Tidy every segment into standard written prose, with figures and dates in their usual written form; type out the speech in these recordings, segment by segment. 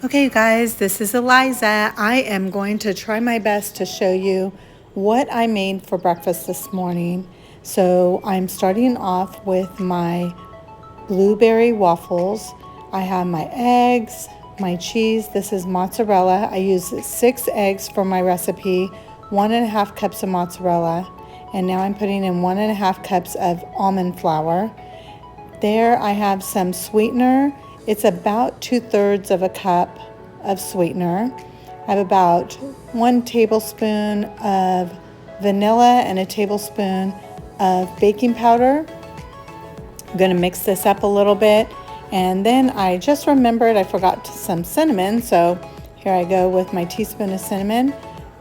Okay, you guys, this is Eliza. I am going to try my best to show you what I made for breakfast this morning. So I'm starting off with my blueberry waffles. I have my eggs, my cheese. This is mozzarella. I used 6 eggs for my recipe, 1.5 cups of mozzarella, and now I'm putting in 1.5 cups of almond flour. There I have some sweetener. It's about 2/3 of a cup of sweetener. I have about 1 tablespoon of vanilla and a tablespoon of baking powder. I'm going to mix this up a little bit. And then I just remembered I forgot some cinnamon. So here I go with my teaspoon of cinnamon.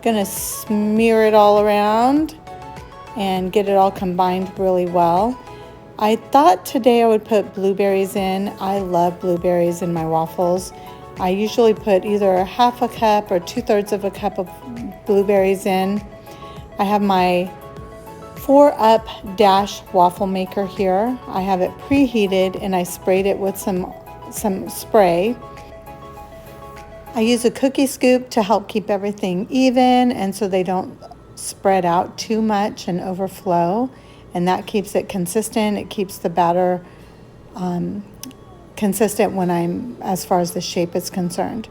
Going to smear it all around and get it all combined really well. I thought today I would put blueberries in. I love blueberries in my waffles. I usually put either 1/2 cup or 2/3 of a cup of blueberries in. I have my 4-up dash waffle maker here. I have it preheated and I sprayed it with some spray. I use a cookie scoop to help keep everything even and so they don't spread out too much and overflow. And that keeps it consistent. It keeps the batter consistent as far as the shape is concerned.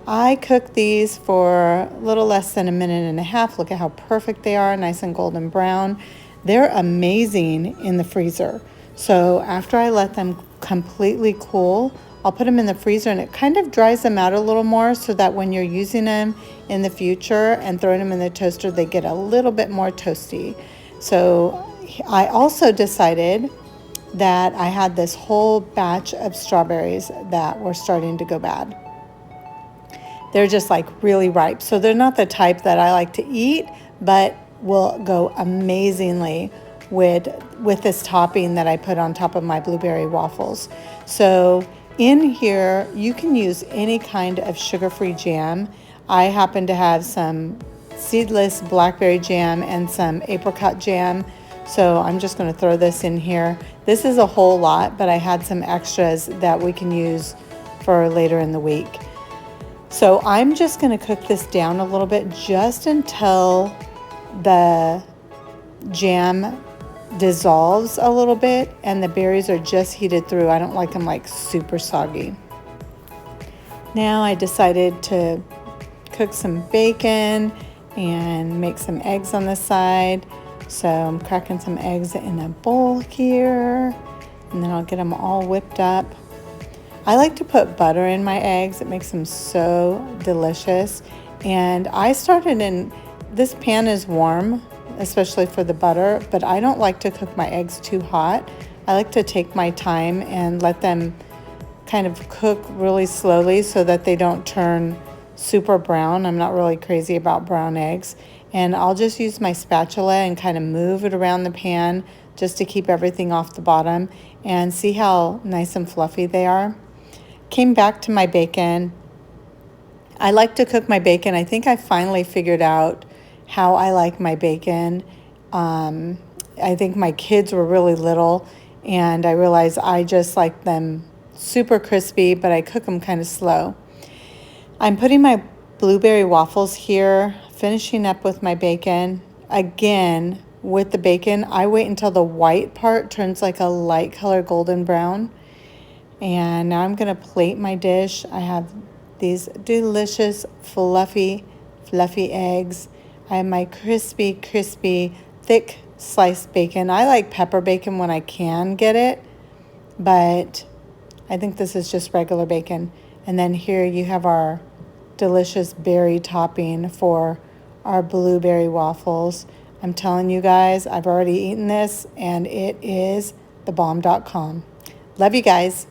I cooked these for a little less than 1.5 minutes. Look at how perfect they are, nice and golden brown. They're amazing in the freezer. So after I let them completely cool, I'll put them in the freezer and it kind of dries them out a little more so that when you're using them in the future and throwing them in the toaster, they get a little bit more toasty. So I also decided that I had this whole batch of strawberries that were starting to go bad. They're just like really ripe. So they're not the type that I like to eat, but will go amazingly with this topping that I put on top of my blueberry waffles. So in here, you can use any kind of sugar-free jam. I happen to have some seedless blackberry jam and some apricot jam. So I'm just going to throw this in here. This is a whole lot, but I had some extras that we can use for later in the week. So I'm just going to cook this down a little bit just until the jam dissolves a little bit and the berries are just heated through. I don't like them like super soggy. Now I decided to cook some bacon and make some eggs on the side. So I'm cracking some eggs in a bowl here and then I'll get them all whipped up. I like to put butter in my eggs. It makes them so delicious. And I started this pan is warm, especially for the butter, but I don't like to cook my eggs too hot. I like to take my time and let them kind of cook really slowly so that they don't turn super brown. I'm not really crazy about brown eggs. And I'll just use my spatula and kind of move it around the pan just to keep everything off the bottom and see how nice and fluffy they are. Came back to my bacon. I like to cook my bacon. I think I finally figured out how I like my bacon. I think my kids were really little and I realized I just like them super crispy, but I cook them kind of slow. I'm putting my blueberry waffles here, finishing up with my bacon. Again, with the bacon, I wait until the white part turns like a light color golden brown. And now I'm going to plate my dish. I have these delicious, fluffy eggs. I have my crispy, thick sliced bacon. I like pepper bacon when I can get it, but I think this is just regular bacon. And then here you have our delicious berry topping for our blueberry waffles. I'm telling you guys, I've already eaten this and it is thebomb.com. Love you guys.